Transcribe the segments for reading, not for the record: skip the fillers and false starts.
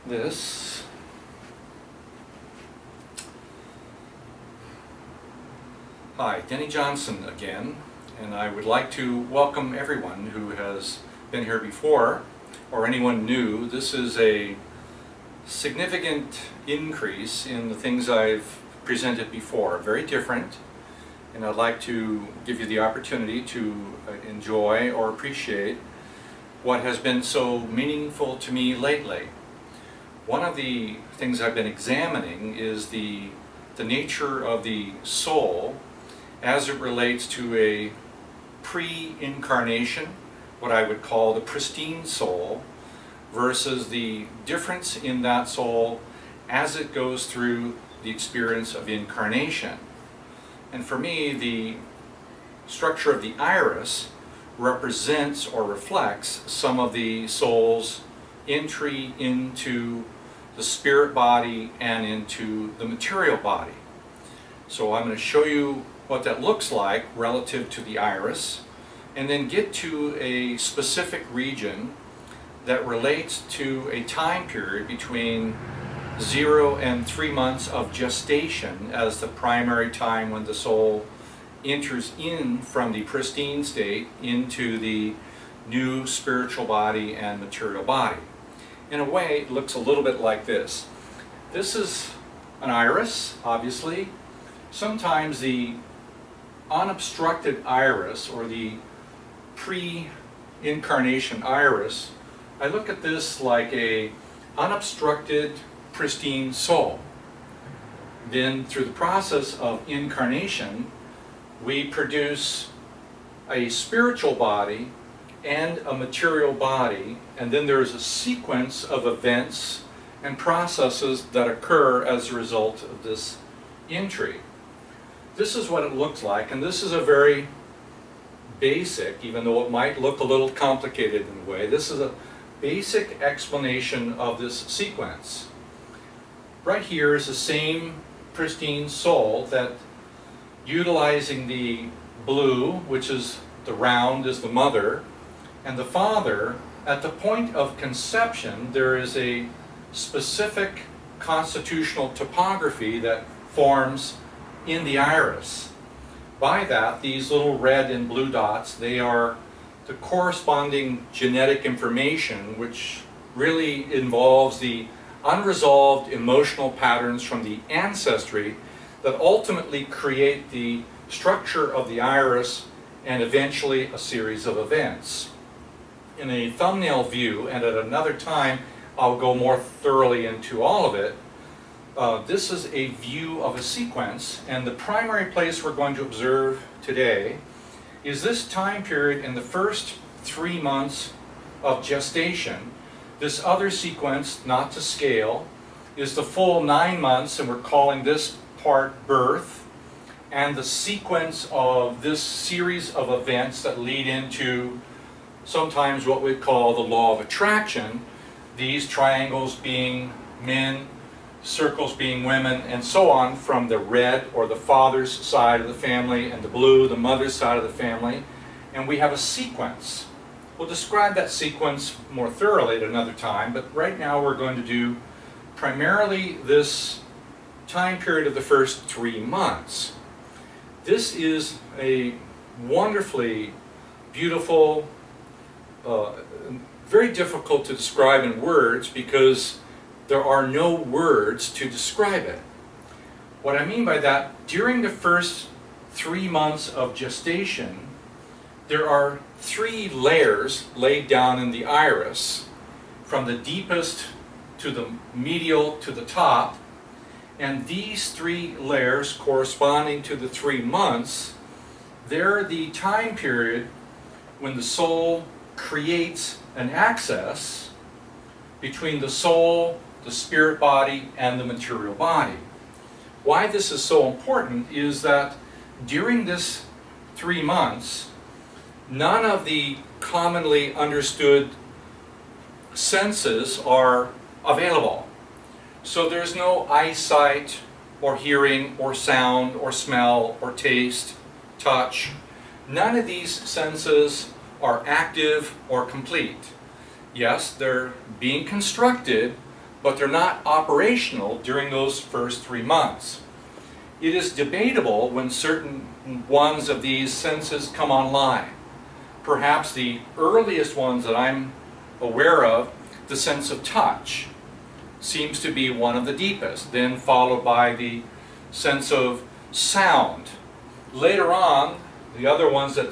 this. Hi, Denny Johnson again, and I would like to welcome everyone who has been here before or anyone new. This is a significant increase in the things I've presented before, very different, and I'd like to give you the opportunity to enjoy or appreciate what has been so meaningful to me lately. One of the things I've been examining is the nature of the soul as it relates to a pre-incarnation, what I would call the pristine soul, versus the difference in that soul as it goes through the experience of incarnation. And for me, the structure of the iris represents or reflects some of the soul's entry into the spirit body and into the material body. So I'm going to show you what that looks like relative to the iris, and then get to a specific region that relates to a time period between 0 and 3 months of gestation as the primary time when the soul enters in from the pristine state into the new spiritual body and material body. In a way, it looks a little bit like this. This is an iris, obviously. Sometimes the unobstructed iris, or the pre-incarnation iris, I look at this like a unobstructed, pristine soul. Then through the process of incarnation, we produce a spiritual body and a material body, and then there's a sequence of events and processes that occur as a result of this entry. This is what it looks like, and this is a very basic, even though it might look a little complicated in a way, this is a basic explanation of this sequence. Right here is the same pristine soul that, utilizing the blue, which is the round, is the mother, and the father, at the point of conception, there is a specific constitutional topography that forms in the iris. By that, these little red and blue dots, they are the corresponding genetic information, which really involves the unresolved emotional patterns from the ancestry that ultimately create the structure of the iris and eventually a series of events. In a thumbnail view, and at another time I'll go more thoroughly into all of it, this is a view of a sequence, and the primary place we're going to observe today is this time period in the first 3 months of gestation. This other sequence, not to scale, is the full 9 months, and we're calling this part birth, and the sequence of this series of events that lead into sometimes what we call the law of attraction, these triangles being men, circles being women, and so on, from the red, or the father's side of the family, and the blue, the mother's side of the family, and we have a sequence. We'll describe that sequence more thoroughly at another time, but right now we're going to do primarily this time period of the first 3 months. This is a wonderfully beautiful, very difficult to describe in words because there are no words to describe it. What I mean by that, during the first 3 months of gestation, there are 3 layers laid down in the iris, from the deepest to the medial to the top, and these 3 layers corresponding to the 3 months, they're the time period when the soul creates an access between the soul, the spirit body, and the material body. Why this is so important is that during this 3 months, none of the commonly understood senses are available. So there's no eyesight, or hearing, or sound, or smell, or taste, touch. None of these senses are active or complete. Yes, they're being constructed, but they're not operational during those first 3 months. It is debatable when certain ones of these senses come online. Perhaps the earliest ones that I'm aware of, the sense of touch, seems to be one of the deepest, then followed by the sense of sound. Later on, the other ones that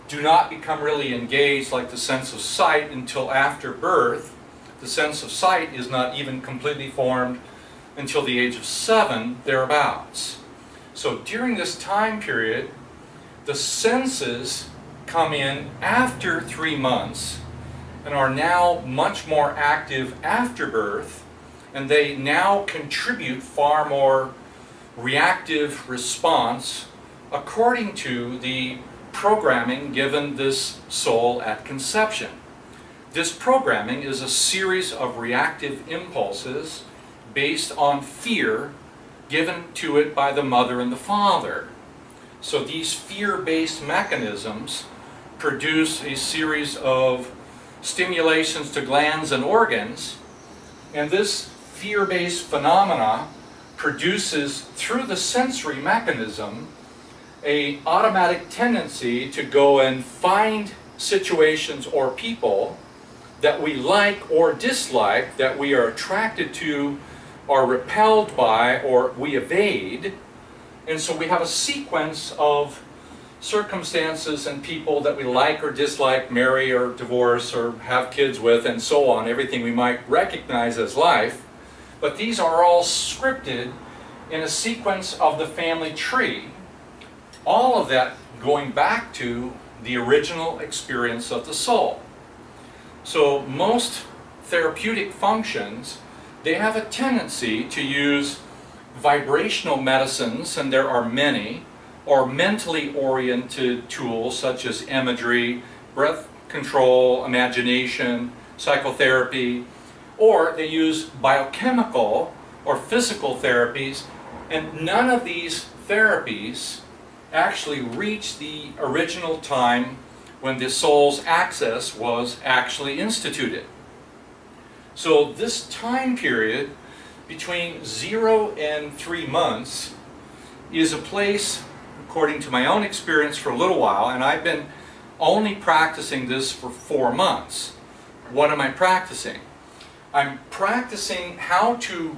do not become really engaged, like the sense of sight, until after birth. The sense of sight is not even completely formed until the age of 7, thereabouts. So during this time period, the senses come in after 3 months and are now much more active after birth, and they now contribute far more reactive response according to the programming given this soul at conception. This programming is a series of reactive impulses based on fear given to it by the mother and the father. So these fear-based mechanisms produce a series of stimulations to glands and organs, and this fear-based phenomena produces, through the sensory mechanism, an automatic tendency to go and find situations or people that we like or dislike, that we are attracted to or repelled by or we evade. And so we have a sequence of circumstances and people that we like or dislike, marry or divorce or have kids with, and so on, everything we might recognize as life. But these are all scripted in a sequence of the family tree, all of that going back to the original experience of the soul. So most therapeutic functions, they have a tendency to use vibrational medicines, and there are many, or mentally oriented tools such as imagery, breath control, imagination, psychotherapy, or they use biochemical or physical therapies, and none of these therapies actually reach the original time when the soul's access was actually instituted. So this time period between 0 and 3 months is a place, according to my own experience, for a little while, and I've been only practicing this for 4 months. What am I practicing? I'm practicing how to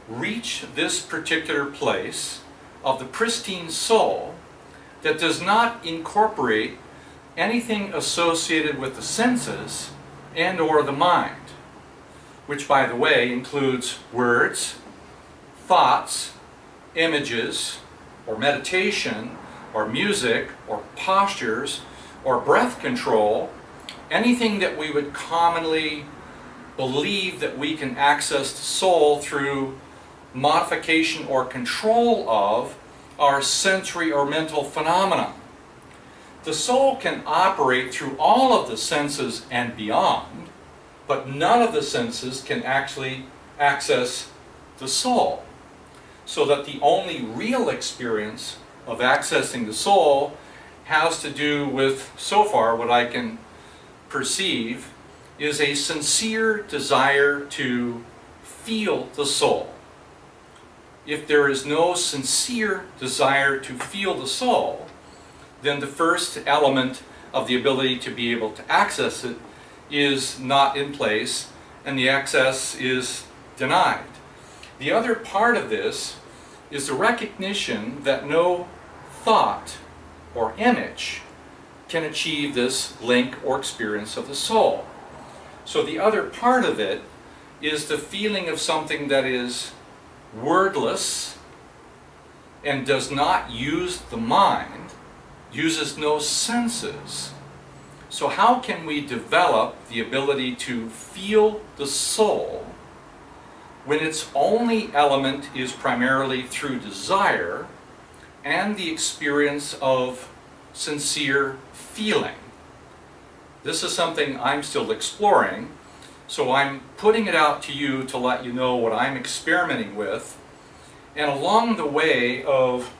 reach this particular place of the pristine soul that does not incorporate anything associated with the senses and or the mind, which, by the way, includes words, thoughts, images, or meditation, or music, or postures, or breath control, anything that we would commonly believe that we can access the soul through modification or control of our sensory or mental phenomena. The soul can operate through all of the senses and beyond, but none of the senses can actually access the soul. So that the only real experience of accessing the soul has to do with, so far, what I can perceive is a sincere desire to feel the soul. If there is no sincere desire to feel the soul, then the first element of the ability to be able to access it is not in place, and the access is denied. The other part of this is the recognition that no thought or image can achieve this link or experience of the soul. So the other part of it is the feeling of something that is wordless and does not use the mind, uses no senses. So how can we develop the ability to feel the soul when its only element is primarily through desire and the experience of sincere feeling? This is something I'm still exploring, so I'm putting it out to you to let you know what I'm experimenting with. And along the way of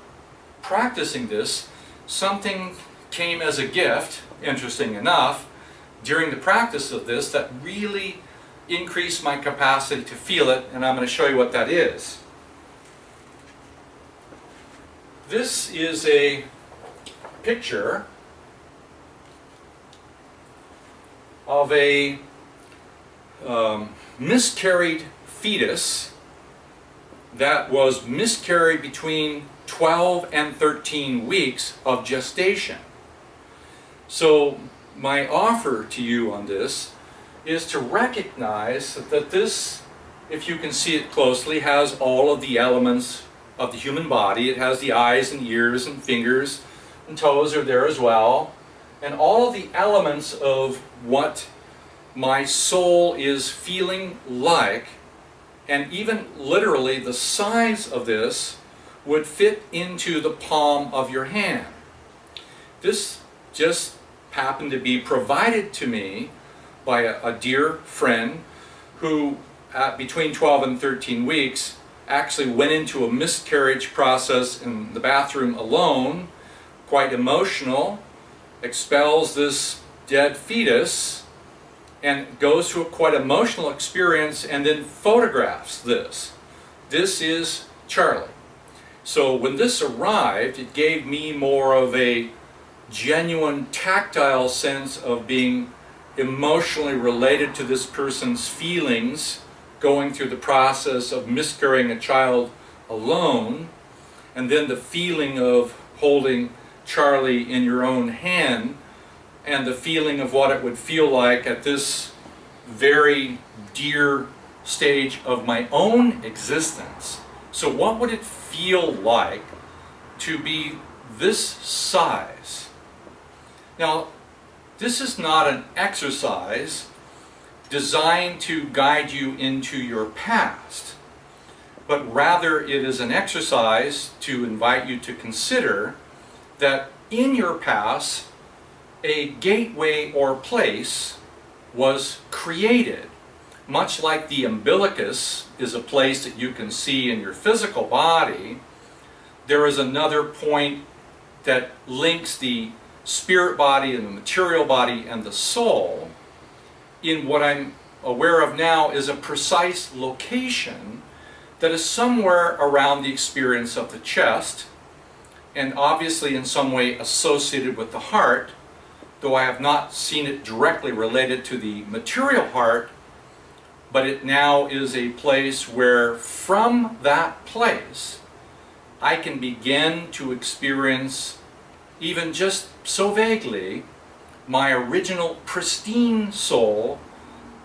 practicing this, something came as a gift, interesting enough, during the practice of this that really increase my capacity to feel it, and I'm going to show you what that is. This is a picture of a miscarried fetus that was miscarried between 12 and 13 weeks of gestation. So my offer to you on this is to recognize that this, if you can see it closely, has all of the elements of the human body. It has the eyes and ears and fingers and toes are there as well. And all of the elements of what my soul is feeling like, and even literally the size of this, would fit into the palm of your hand. This just happened to be provided to me by a dear friend who, between 12 and 13 weeks, actually went into a miscarriage process in the bathroom alone, quite emotional, expels this dead fetus, and goes through a quite emotional experience, and then photographs this. This is Charlie. So when this arrived, it gave me more of a genuine tactile sense of being emotionally related to this person's feelings going through the process of miscarrying a child alone, and then the feeling of holding Charlie in your own hand, and the feeling of what it would feel like at this very dear stage of my own existence. So what would it feel like to be this size? Now, this is not an exercise designed to guide you into your past, but rather it is an exercise to invite you to consider that in your past, a gateway or place was created. Much like the umbilicus is a place that you can see in your physical body, there is another point that links the spirit body and the material body and the soul. In what I'm aware of now is a precise location that is somewhere around the experience of the chest, and obviously in some way associated with the heart, though I have not seen it directly related to the material heart, but it now is a place where from that place I can begin to experience, even just so vaguely, my original pristine soul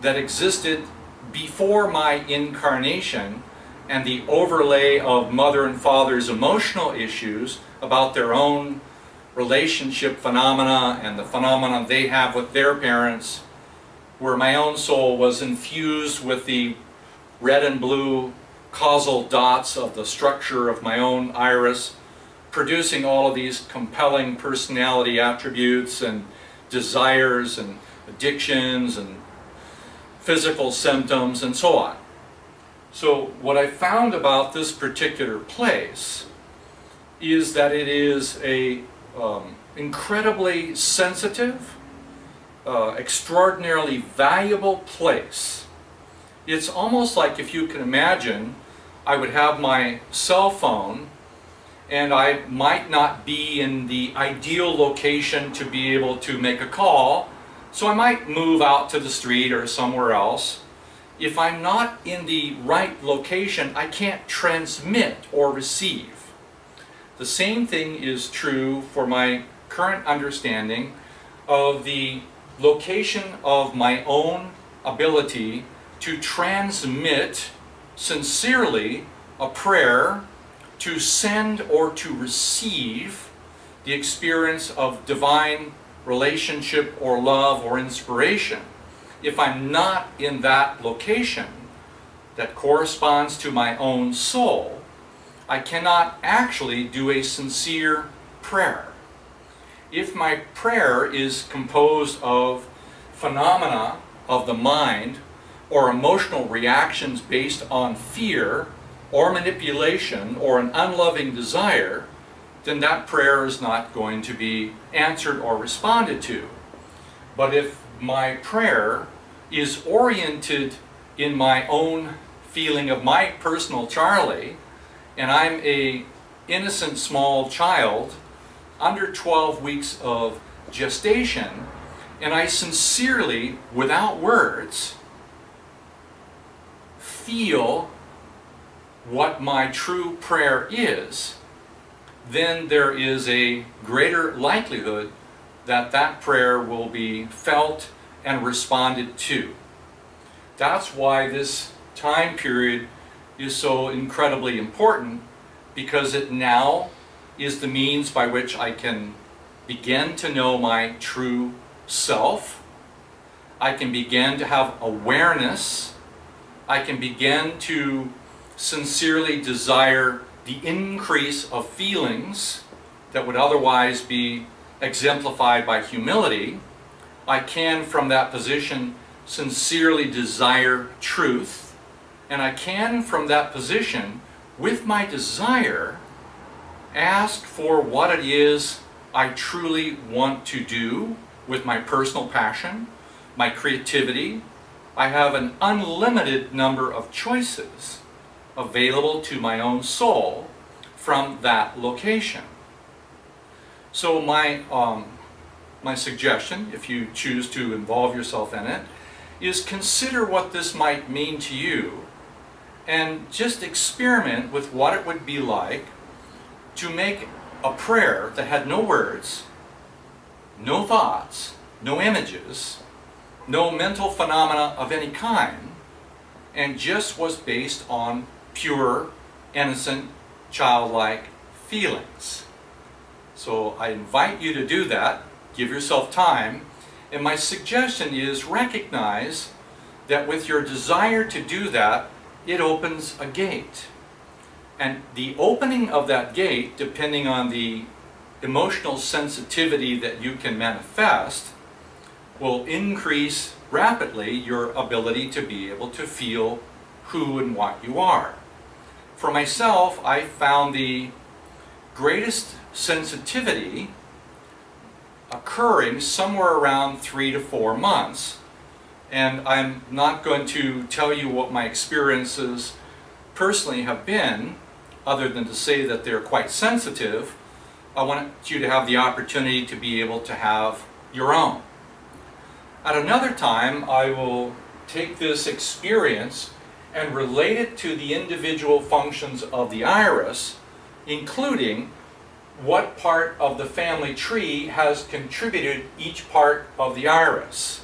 that existed before my incarnation, and the overlay of mother and father's emotional issues about their own relationship phenomena and the phenomena they have with their parents, where my own soul was infused with the red and blue causal dots of the structure of my own iris, producing all of these compelling personality attributes and desires and addictions and physical symptoms and so on. So what I found about this particular place is that it is a incredibly sensitive, extraordinarily valuable place. It's almost like, if you can imagine, I would have my cell phone and I might not be in the ideal location to be able to make a call, so I might move out to the street or somewhere else. If I'm not in the right location, I can't transmit or receive. The same thing is true for my current understanding of the location of my own ability to transmit sincerely a prayer, to send or to receive the experience of divine relationship or love or inspiration. If I'm not in that location that corresponds to my own soul, I cannot actually do a sincere prayer. If my prayer is composed of phenomena of the mind or emotional reactions based on fear or manipulation or an unloving desire, then that prayer is not going to be answered or responded to. But if my prayer is oriented in my own feeling of my personal Charlie, and I'm a innocent small child under 12 weeks of gestation, and I sincerely, without words, feel what my true prayer is, then there is a greater likelihood that that prayer will be felt and responded to. That's why this time period is so incredibly important, because it now is the means by which I can begin to know my true self. I can begin to have awareness. I can begin to sincerely desire the increase of feelings that would otherwise be exemplified by humility. I can, from that position, sincerely desire truth, and I can, from that position, with my desire, ask for what it is I truly want to do with my personal passion, my creativity. I have an unlimited number of choices available to my own soul from that location. So my suggestion, if you choose to involve yourself in it, is consider what this might mean to you, and just experiment with what it would be like to make a prayer that had no words, no thoughts, no images, no mental phenomena of any kind, and just was based on pure, innocent, childlike feelings. So I invite you to do that. Give yourself time. And my suggestion is recognize that with your desire to do that, it opens a gate. And the opening of that gate, depending on the emotional sensitivity that you can manifest, will increase rapidly your ability to be able to feel who and what you are. For myself, I found the greatest sensitivity occurring somewhere around 3 to 4 months. And I'm not going to tell you what my experiences personally have been, other than to say that they're quite sensitive. I want you to have the opportunity to be able to have your own. At another time, I will take this experience and relate it to the individual functions of the iris, including what part of the family tree has contributed each part of the iris.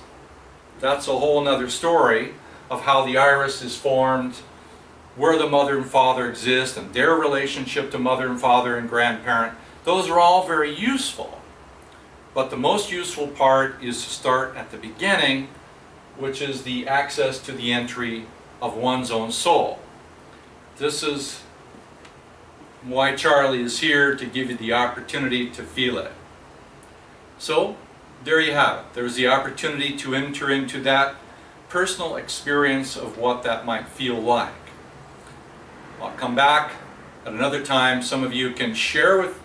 That's a whole other story of how the iris is formed, where the mother and father exist, and their relationship to mother and father and grandparent. Those are all very useful. But the most useful part is to start at the beginning, which is the access to the entry of one's own soul. This is why Charlie is here, to give you the opportunity to feel it. So, there you have it. There's the opportunity to enter into that personal experience of what that might feel like. I'll come back at another time. Some of you can share with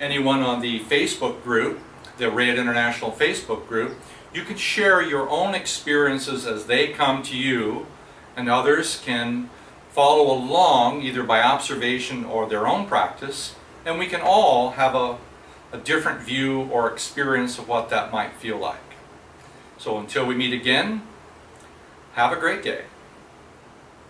anyone on the Facebook group, the Red International Facebook group. You can share your own experiences as they come to you, and others can follow along either by observation or their own practice, and we can all have a different view or experience of what that might feel like. So until we meet again, have a great day.